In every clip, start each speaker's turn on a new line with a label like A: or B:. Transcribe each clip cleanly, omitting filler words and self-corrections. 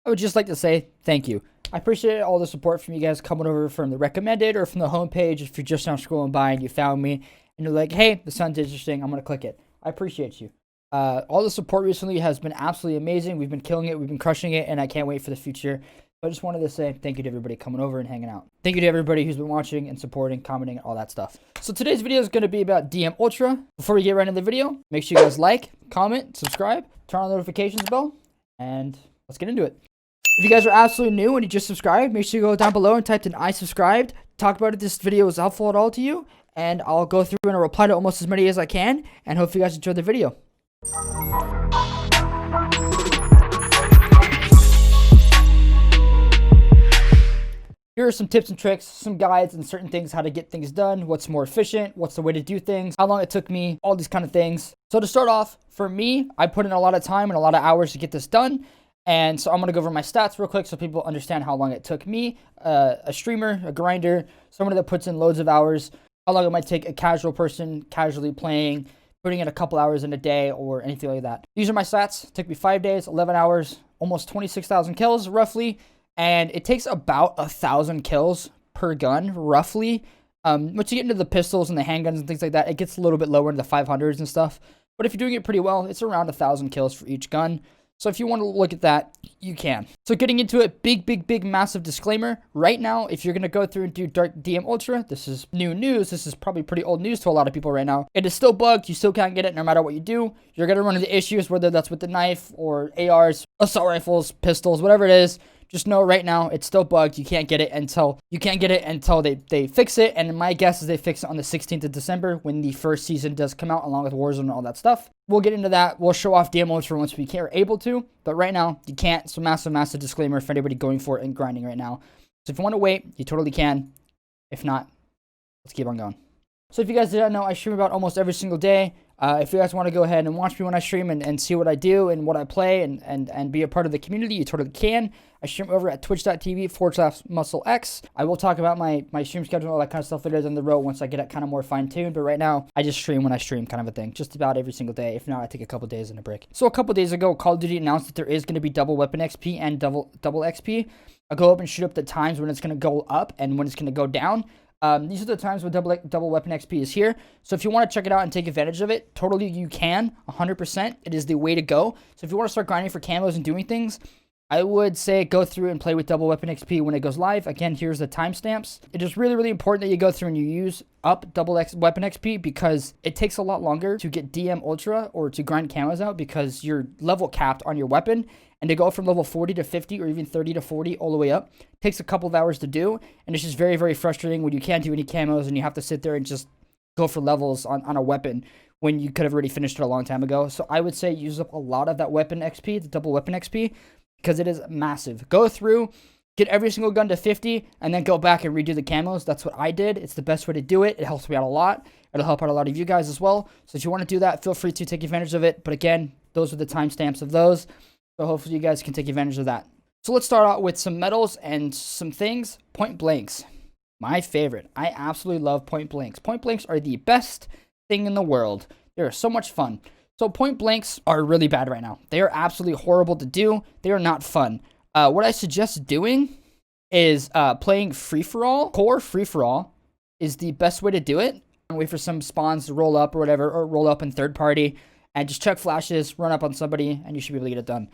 A: I would just like to say thank you. I appreciate all the support from you guys coming over from the recommended or from the homepage. If you're just now scrolling by and you found me and you're like, hey, this sounds interesting, I'm going to click it. I appreciate you. All the support recently has been absolutely amazing. We've been killing it. We've been crushing it, and I can't wait for the future. I just wanted to say thank you to everybody coming over and hanging out. Thank you to everybody who's been watching and supporting, commenting, and all that stuff. So today's video is going to be about DM Ultra. Before we get right into the video, make sure you guys like, comment, subscribe, turn on the notifications bell, and let's get into it. If you guys are absolutely new and you just subscribed, make sure you go down below and type in I subscribed. Talk about if this video was helpful at all to you, and I'll go through and I'll reply to almost as many as I can, and hope you guys enjoyed the video. Here are some tips and tricks, some guides and certain things, how to get things done, what's more efficient, what's the way to do things, how long it took me, all these kind of things. So to start off, for me, I put in a lot of time and a lot of hours to get this done. And so I'm going to go over my stats real quick so people understand how long it took me, a streamer, a grinder, someone that puts in loads of hours, how long it might take a casual person casually playing, putting in a couple hours in a day or anything like that. These are my stats. It took me 5 days, 11 hours, almost 26,000 kills roughly. And it takes about 1,000 kills per gun roughly. Once you get into the pistols and the handguns and things like that, it gets a little bit lower into the 500s and stuff. But if you're doing it pretty well, it's around 1,000 kills for each gun. So if you want to look at that, you can. So getting into it, big, massive disclaimer. Right now, if you're going to go through and do Dark DM Ultra, this is new news. This is probably pretty old news to a lot of people right now. It is still bugged. You still can't get it no matter what you do. You're going to run into issues, whether that's with the knife or ARs, assault rifles, pistols, whatever it is. Just know right now it's still bugged. You can't get it until they fix it. And my guess is they fix it on the 16th of December when the first season does come out, along with Warzone and all that stuff. We'll get into that. We'll show off DM Ultra once we are able to. But right now, you can't. So massive disclaimer for anybody going for it and grinding right now. So if you want to wait, you totally can. If not, let's keep on going. So if you guys didn't know, I stream about almost every single day. If you guys want to go ahead and watch me when I stream and see what I do and what I play and be a part of the community, you totally can. I stream over at twitch.tv/MuscleX. I will talk about my stream schedule and all that kind of stuff later down the road once I get it kind of more fine-tuned. But right now, I just stream when I stream kind of a thing. Just about every single day. If not, I take a couple days and a break. So a couple days ago, Call of Duty announced that there is going to be double weapon XP and double XP. I'll go up and shoot up the times when it's going to go up and when it's going to go down. These are the times when double weapon XP is here. So if you want to check it out and take advantage of it, totally you can, 100%. It is the way to go. So if you want to start grinding for camos and doing things, I would say go through and play with double weapon XP when it goes live. Again, here's the timestamps. It is really important that you go through and you use up double weapon XP because it takes a lot longer to get DM Ultra or to grind camos out because you're level capped on your weapon. And to go from level 40 to 50 or even 30 to 40 all the way up takes a couple of hours to do. And it's just very frustrating when you can't do any camos and you have to sit there and just go for levels on a weapon when you could have already finished it a long time ago. So I would say use up a lot of that weapon XP, the double weapon XP, because it is massive. Go through, get every single gun to 50, and then go back and redo the camos. That's what I did. It's the best way to do it. It helps me out a lot. It'll help out a lot of you guys as well. So if you want to do that, feel free to take advantage of it. But again, those are the timestamps of those. So hopefully you guys can take advantage of that. So let's start out with some medals and some things. Point blanks. My favorite. I absolutely love point blanks. Point blanks are the best thing in the world. They're so much fun. So point blanks are really bad right now. They are absolutely horrible to do. They are not fun. What I suggest doing is playing free-for-all. Core free-for-all is the best way to do it. Wait for some spawns to roll up or whatever, or roll up in third party. And just check flashes, run up on somebody, and you should be able to get it done.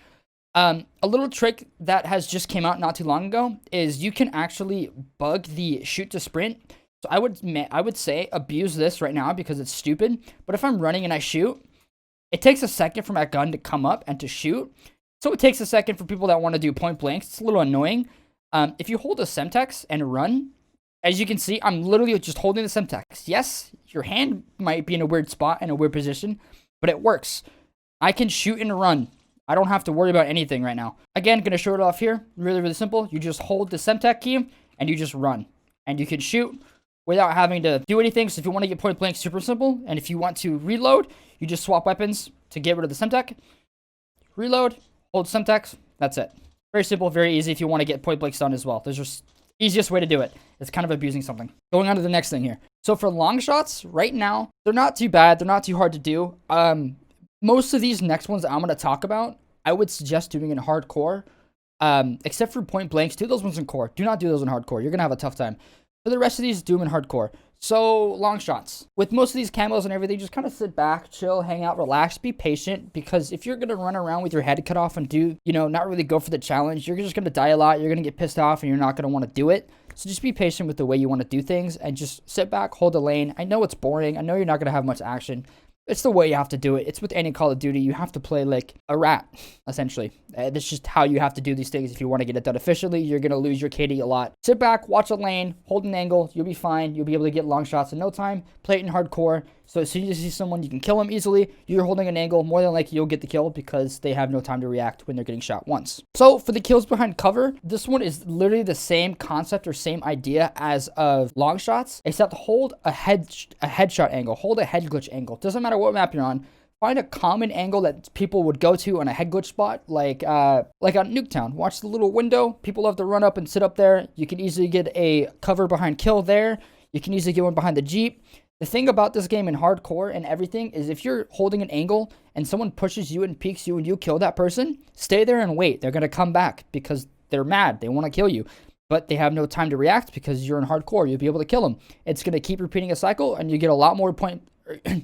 A: A little trick that has just came out not too long ago is you can actually bug the shoot to sprint. So I would say abuse this right now because it's stupid. But if I'm running and I shoot, it takes a second for my gun to come up and to shoot. So it takes a second for people that want to do point blanks. It's a little annoying. If you hold a Semtex and run, as you can see, I'm literally just holding the Semtex. Yes, your hand might be in a weird spot, in a weird position, but it works. I can shoot and run. I don't have to worry about anything right now. Again, going to show it off here. Really simple. You just hold the Semtex key and you just run. And you can shoot without having to do anything. So if you want to get point blank, super simple. And if you want to reload, you just swap weapons to get rid of the Semtex. Reload, hold Semtex. That's it. Very simple, very easy if you want to get point blanks done as well. There's just easiest way to do it. It's kind of abusing something. Going on to the next thing here. So for long shots, right now, they're not too bad. They're not too hard to do. Most of these next ones that I'm going to talk about, I would suggest doing in hardcore Except for point blanks. Do those ones in core. Do not do those in hardcore. You're going to have a tough time. For the rest of these, do them in hardcore. So, long shots. With most of these camos and everything, just kind of sit back, chill, hang out, relax, be patient. Because if you're going to run around with your head cut off and do, not really go for the challenge, you're just going to die a lot. You're going to get pissed off and you're not going to want to do it. So just be patient with the way you want to do things and just sit back, hold the lane. I know it's boring. I know you're not going to have much action. It's the way you have to do it. It's with any Call of Duty. You have to play like a rat, essentially. That's just how you have to do these things. If you want to get it done efficiently, you're going to lose your KD a lot. Sit back, watch a lane, hold an angle. You'll be fine. You'll be able to get long shots in no time. Play it in hardcore. So as soon as you see someone, you can kill them easily. You're holding an angle. More than likely, you'll get the kill because they have no time to react when they're getting shot once. So for the kills behind cover, this one is literally the same concept or same idea as of long shots, except hold a headshot angle. Hold a head glitch angle. Doesn't matter what map you're on. Find a common angle that people would go to on a head glitch spot, like on Nuketown. Watch the little window. People love to run up and sit up there. You can easily get a cover behind kill there. You can easily get one behind the Jeep. The thing about this game in hardcore and everything is if you're holding an angle and someone pushes you and peeks you and you kill that person, stay there and wait. They're going to come back because they're mad. They want to kill you. But they have no time to react because you're in hardcore. You'll be able to kill them. It's going to keep repeating a cycle and you get a lot more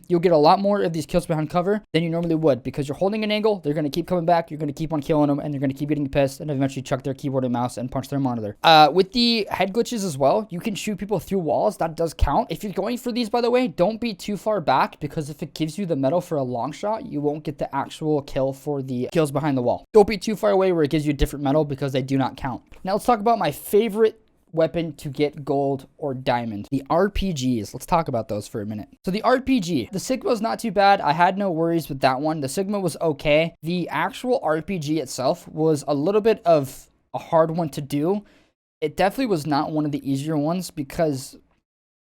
A: you'll get a lot more of these kills behind cover than you normally would because you're holding an angle. They're going to keep coming back. You're going to keep on killing them and they're going to keep getting pissed and eventually chuck their keyboard and mouse and punch their monitor. With the head glitches as well, you can shoot people through walls. That does count. If you're going for these, by the way, don't be too far back because if it gives you the medal for a long shot, you won't get the actual kill for the kills behind the wall. Don't be too far away where it gives you a different medal because they do not count. Now let's talk about my favorite weapon to get gold or diamond, the RPGs. Let's talk about those for a minute. So the RPG, the Sigma is not too bad. I had no worries with that one. The Sigma was okay. The actual RPG itself was a little bit of a hard one to do. It definitely was not one of the easier ones because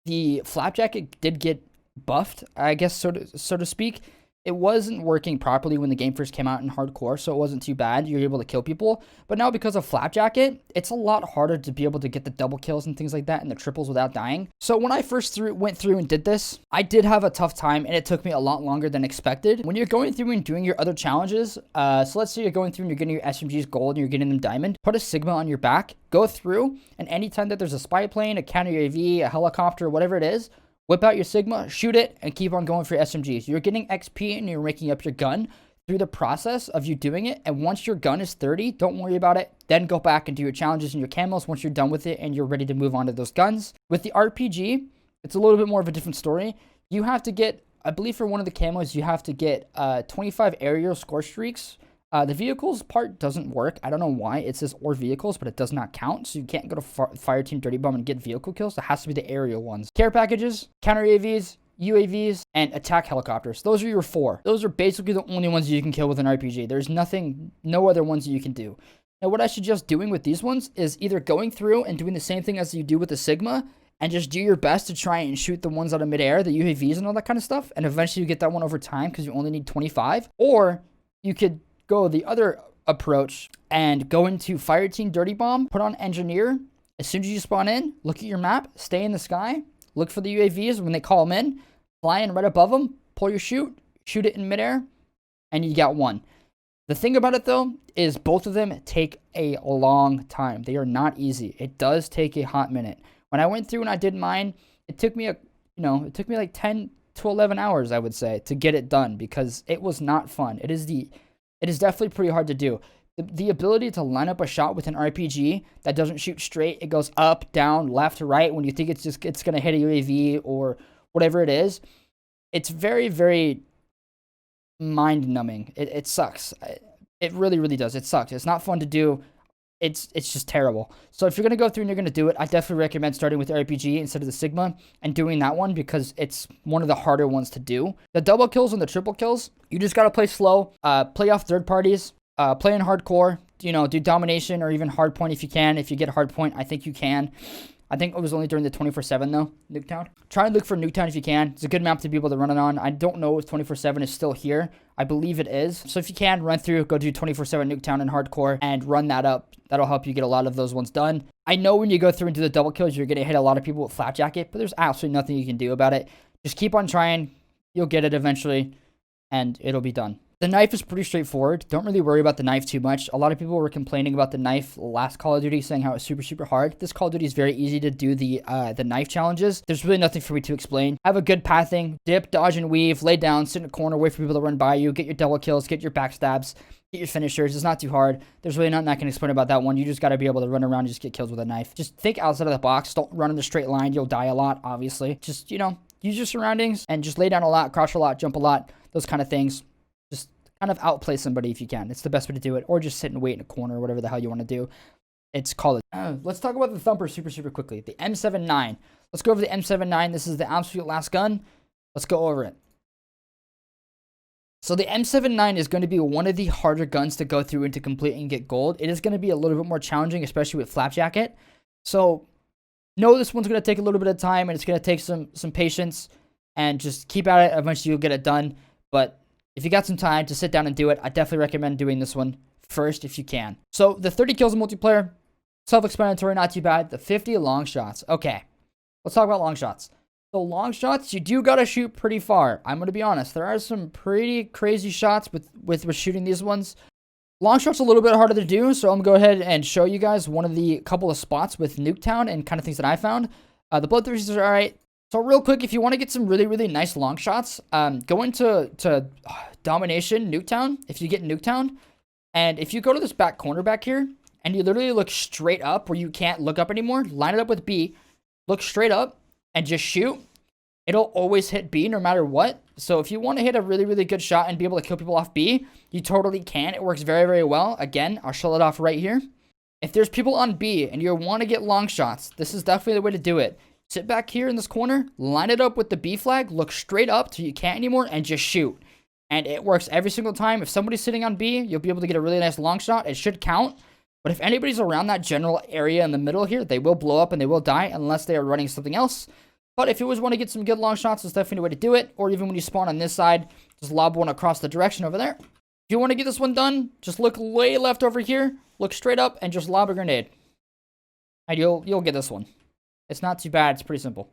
A: the flapjack did get buffed, I guess, so to speak. It wasn't working properly when the game first came out in hardcore, so it wasn't too bad. You're able to kill people. But now because of Flapjacket, it's a lot harder to be able to get the double kills and things like that and the triples without dying. So when I first went through and did this, I did have a tough time and it took me a lot longer than expected. When you're going through and doing your other challenges, so let's say you're going through and you're getting your SMGs gold and you're getting them diamond, put a Sigma on your back, go through, and anytime that there's a spy plane, a counter UAV, a helicopter, whatever it is, whip out your Sigma, shoot it, and keep on going for your SMGs. You're getting XP and you're ranking up your gun through the process of you doing it. And once your gun is 30, don't worry about it. Then go back and do your challenges and your camos once you're done with it and you're ready to move on to those guns. With the RPG, it's a little bit more of a different story. You have to get, I believe for one of the camos, you have to get 25 aerial score streaks. The vehicles part doesn't work. I don't know why. It says or vehicles, but it does not count. So you can't go to Fireteam Dirty Bomb and get vehicle kills. It has to be the aerial ones. Care packages, counter AVs, UAVs, and attack helicopters. Those are your 4. Those are basically the only ones you can kill with an RPG. There's no other ones that you can do. Now, what I suggest doing with these ones is either going through and doing the same thing as you do with the Sigma and just do your best to try and shoot the ones out of midair, the UAVs and all that kind of stuff. And eventually you get that one over time because you only need 25. Or you could go the other approach and go into Fireteam Dirty Bomb, put on Engineer. As soon as you spawn in, look at your map, stay in the sky, look for the UAVs when they call them in, fly in right above them, pull your shoot it in midair, and you got one. The thing about it though is both of them take a long time. They are not easy. It does take a hot minute. When I went through and I did mine, it took me like 10 to 11 hours, I would say, to get it done because it was not fun. It is definitely pretty hard to do. The ability to line up a shot with an RPG that doesn't shoot straight, it goes up, down, left, right, when you think it's going to hit a UAV or whatever it is, it's very, very mind-numbing. It sucks. It really, really does. It sucks. It's not fun to do. It's just terrible. So if you're going to go through and you're going to do it, I definitely recommend starting with the RPG instead of the Sigma and doing that one because it's one of the harder ones to do. The double kills and the triple kills, you just got to play slow, play off third parties, play in hardcore, do domination or even hard point if you can. If you get a hard point, I think you can. I think it was only during the 24/7 though, Nuketown. Try and look for Nuketown if you can. It's a good map to be able to run it on. I don't know if 24/7 is still here. I believe it is. So if you can, run through, go do 24/7 Nuketown in hardcore and run that up. That'll help you get a lot of those ones done. I know when you go through and do the double kills, you're going to hit a lot of people with Flapjacket, but there's absolutely nothing you can do about it. Just keep on trying. You'll get it eventually, and it'll be done. The knife is pretty straightforward. Don't really worry about the knife too much. A lot of people were complaining about the knife last Call of Duty, saying how it's super, super hard. This Call of Duty is very easy to do the knife challenges. There's really nothing for me to explain. Have a good pathing, dip, dodge, and weave, lay down, sit in a corner, wait for people to run by you, get your double kills, get your backstabs, get your finishers. It's not too hard. There's really nothing I can explain about that one. You just got to be able to run around and just get kills with a knife. Just think outside of the box. Don't run in a straight line. You'll die a lot, obviously. Just, you know, use your surroundings and just lay down a lot, crouch a lot, jump a lot, those kind of things. Just kind of outplay somebody if you can. It's the best way to do it. Or just sit and wait in a corner, whatever the hell you want to do. It's called it. Let's talk about the Thumper super, super quickly. The M79. Let's go over the M79. This is the absolute last gun. Let's go over it. So the M79 is going to be one of the harder guns to go through and to complete and get gold. It is going to be a little bit more challenging, especially with Flak Jacket. So know this one's going to take a little bit of time, and it's going to take some patience, and just keep at it. Eventually you'll get it done. But if you got some time to sit down and do it, I definitely recommend doing this one first if you can. So the 30 kills in multiplayer, self-explanatory, not too bad. The 50 long shots. Okay, let's talk about long shots. So long shots, you do got to shoot pretty far. I'm going to be honest. There are some pretty crazy shots with shooting these ones. Long shots a little bit harder to do, so I'm going to go ahead and show you guys one of the couple of spots with Nuketown and kind of things that I found. The bloodthirsters are all right. So real quick, if you want to get some really, really nice long shots, go into Domination, Nuketown, if you get Nuketown. And if you go to this back corner back here, and you literally look straight up where you can't look up anymore, line it up with B, look straight up, and just shoot. It'll always hit B no matter what. So if you want to hit a really, really good shot and be able to kill people off B, you totally can. It works very, very well. Again, I'll show it off right here. If there's people on B and you want to get long shots, this is definitely the way to do it. Sit back here in this corner, line it up with the B flag, look straight up till you can't anymore, and just shoot. And it works every single time. If somebody's sitting on B, you'll be able to get a really nice long shot. It should count. But if anybody's around that general area in the middle here, they will blow up and they will die unless they are running something else. But if you always want to get some good long shots, it's definitely a way to do it. Or even when you spawn on this side, just lob one across the direction over there. If you want to get this one done, just look way left over here, look straight up, and just lob a grenade. And you'll get this one. It's not too bad. It's pretty simple.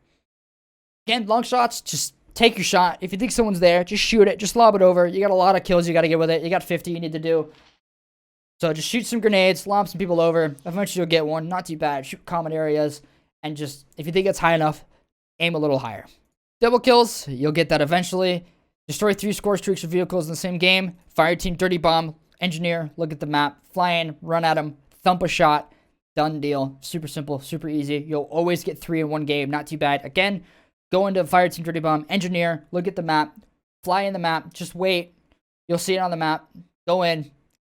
A: Again, long shots, just take your shot. If you think someone's there, just shoot it. Just lob it over. You got a lot of kills you got to get with it. You got 50 you need to do. So just shoot some grenades, lob some people over. Eventually you'll get one. Not too bad. Shoot common areas. And just, if you think it's high enough, aim a little higher. Double kills, you'll get that eventually. Destroy 3 score streaks of vehicles in the same game. Fire team, dirty bomb, engineer, look at the map, fly in, run at them, thump a shot. Done deal. Super simple, super easy. You'll always get 3 in one game. Not too bad. Again, go into fire team, dirty bomb, engineer, look at the map, fly in the map, just wait. You'll see it on the map. Go in,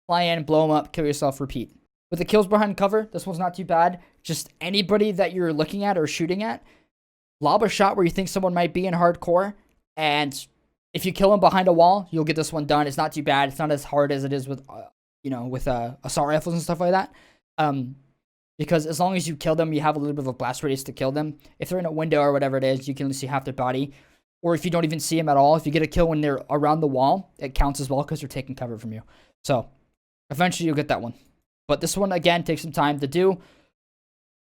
A: fly in, blow them up, kill yourself, repeat. With the kills behind cover, this one's not too bad. Just anybody that you're looking at or shooting at, lob a shot where you think someone might be in hardcore, and if you kill them behind a wall, you'll get this one done. It's not too bad. It's not as hard as it is with, assault rifles and stuff like that. Because as long as you kill them, you have a little bit of a blast radius to kill them. If they're in a window or whatever it is, you can only see half their body. Or if you don't even see them at all, if you get a kill when they're around the wall, it counts as well because they're taking cover from you. So eventually you'll get that one. But this one, again, takes some time to do.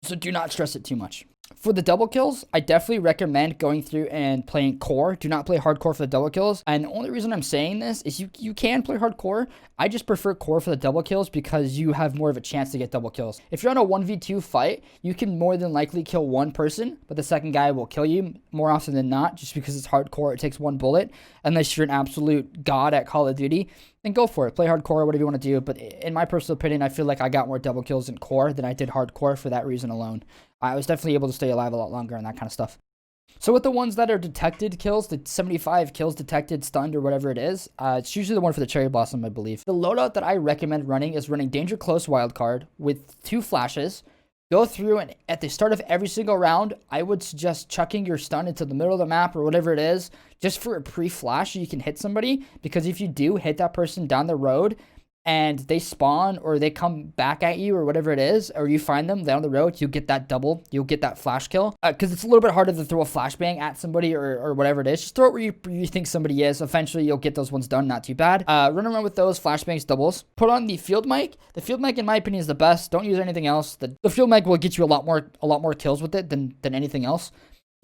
A: So do not stress it too much. For the double kills, I definitely recommend going through and playing core. Do not play hardcore for the double kills. And the only reason I'm saying this is you can play hardcore. I just prefer core for the double kills because you have more of a chance to get double kills. If you're on a 1v2 fight, you can more than likely kill one person, but the second guy will kill you more often than not just because it's hardcore. It takes one bullet. Unless you're an absolute god at Call of Duty, then go for it. Play hardcore, whatever you want to do. But in my personal opinion, I feel like I got more double kills in core than I did hardcore for that reason alone. I was definitely able to stay alive a lot longer and that kind of stuff. So with the ones that are detected kills, the 75 kills detected, stunned, or whatever it is, it's usually the one for the Cherry Blossom, I believe. The loadout that I recommend running is running Danger Close Wildcard with 2 flashes. Go through, and at the start of every single round, I would suggest chucking your stun into the middle of the map or whatever it is, just for a pre-flash so you can hit somebody. Because if you do hit that person down the road, and they spawn or they come back at you or whatever it is, or you find them down the road, you get that double, you'll get that flash kill. Because it's a little bit harder to throw a flashbang at somebody or whatever it is. Just throw it where you think somebody is. Eventually, you'll get those ones done. Not too bad. Run around with those flashbangs, doubles. Put on the field mic. The field mic, in my opinion, is the best. Don't use anything else. The field mic will get you a lot more kills with it than anything else.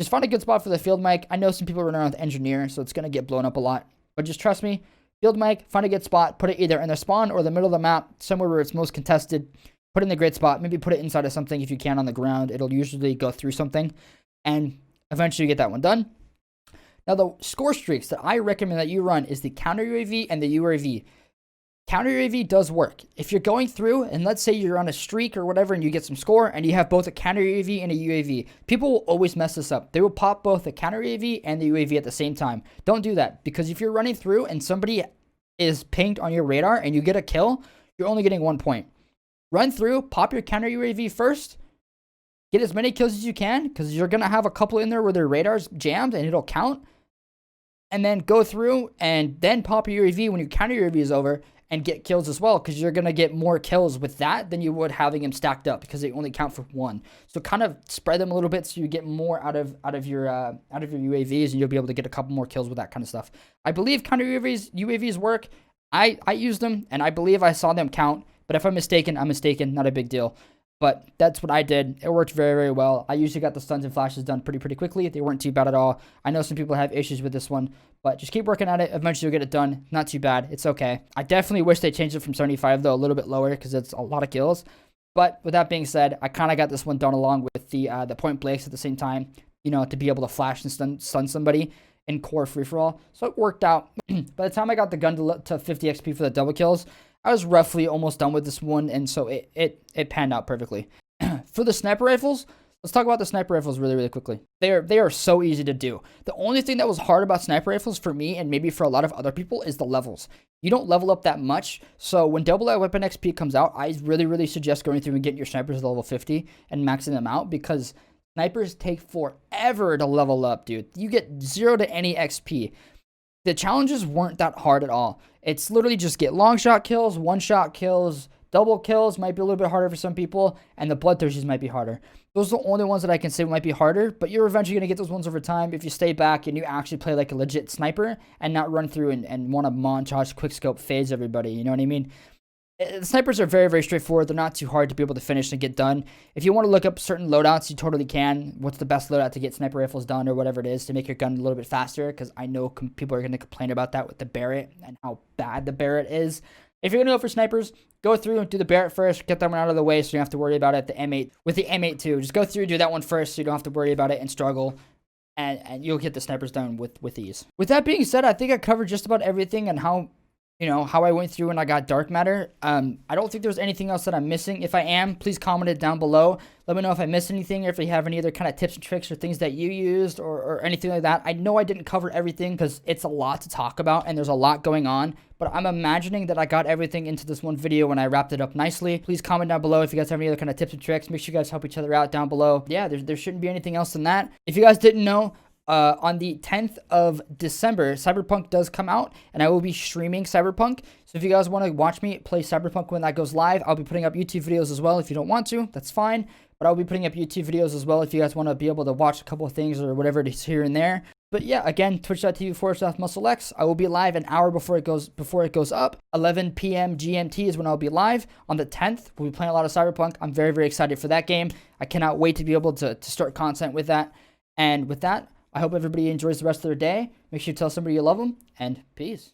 A: Just find a good spot for the field mic. I know some people run around with engineer, so it's gonna get blown up a lot. But just trust me. Field mic, find a good spot, put it either in the spawn or the middle of the map, somewhere where it's most contested. Put it in a great spot. Maybe put it inside of something if you can on the ground. It'll usually go through something, and eventually you get that one done. Now, the score streaks that I recommend that you run is the counter UAV and the UAV. Counter UAV does work. If you're going through, and let's say you're on a streak or whatever, and you get some score, and you have both a counter UAV and a UAV, people will always mess this up. They will pop both the counter UAV and the UAV at the same time. Don't do that, because if you're running through and somebody is pinged on your radar and you get a kill, you're only getting 1 point. Run through, pop your counter UAV first, get as many kills as you can, because you're going to have a couple in there where their radar's jammed and it'll count. And then go through and then pop your UAV when your counter UAV is over and get kills as well, because you're going to get more kills with that than you would having them stacked up, because they only count for 1. So kind of spread them a little bit so you get more out of your UAVs, and you'll be able to get a couple more kills with that kind of stuff. I believe counter UAVs work. I use them, and I believe I saw them count. But if I'm mistaken, I'm mistaken. Not a big deal. But that's what I did. It worked very, very well. I usually got the stuns and flashes done pretty quickly. They weren't too bad at all. I know some people have issues with this one, but just keep working at it. Eventually you'll get it done. Not too bad. It's okay. I definitely wish they changed it from 75, though, a little bit lower, because it's a lot of kills. But with that being said, I kind of got this one done along with the point blanks at the same time, you know, to be able to flash and stun somebody in core free-for-all. So it worked out. By the time I got the gun to 50 XP for the double kills, I was roughly almost done with this one, and so it panned out perfectly. For the sniper rifles, let's talk about the sniper rifles really quickly. They are so easy to do. The only thing that was hard about sniper rifles for me, and maybe for a lot of other people, is the levels. You don't level up that much, so when double A weapon XP comes out, I really suggest going through and getting your snipers to level 50 and maxing them out, because snipers take forever to level up, dude. You get 0 to any XP. The challenges weren't that hard at all. It's literally just get long shot kills, one shot kills, double kills might be a little bit harder for some people, and the bloodthirsties might be harder. Those are the only ones that I can say might be harder, but you're eventually going to get those ones over time if you stay back and you actually play like a legit sniper and not run through and want to montage quickscope phase everybody, you know what I mean? The snipers are very straightforward. They're not too hard to be able to finish and get done. If you want to look up certain loadouts, you totally can. What's the best loadout to get sniper rifles done or whatever it is to make your gun a little bit faster, because I know people are going to complain about that with the Barrett and how bad the Barrett is. If you're going to go for snipers, go through and do the Barrett first. Get that one out of the way so you don't have to worry about it. The M8, with the M8 too, just go through and do that one first so you don't have to worry about it and struggle. And you'll get the snipers done with ease. With that being said, I think I covered just about everything and how I went through and I got dark matter. I don't think there's anything else that I'm missing. If I am, please comment it down below. Let me know if I missed anything, or if you have any other kind of tips and tricks or things that you used or anything like that. I know I didn't cover everything because it's a lot to talk about and there's a lot going on, but I'm imagining that I got everything into this one video when I wrapped it up nicely. Please comment down below if you guys have any other kind of tips and tricks. Make sure you guys help each other out down below. Yeah, there shouldn't be anything else than that. If you guys didn't know, on the 10th of December, Cyberpunk does come out, and I will be streaming Cyberpunk. So if you guys want to watch me play Cyberpunk when that goes live, I'll be putting up YouTube videos as well. If you don't want to, that's fine. But I'll be putting up YouTube videos as well if you guys want to be able to watch a couple of things or whatever it is here and there. But yeah, again, twitch.tv/MuscleX. I will be live an hour before it goes up. 11 p.m. GMT is when I'll be live. On the 10th, we'll be playing a lot of Cyberpunk. I'm very excited for that game. I cannot wait to be able to start content with that. And with that, I hope everybody enjoys the rest of their day. Make sure you tell somebody you love them, and peace.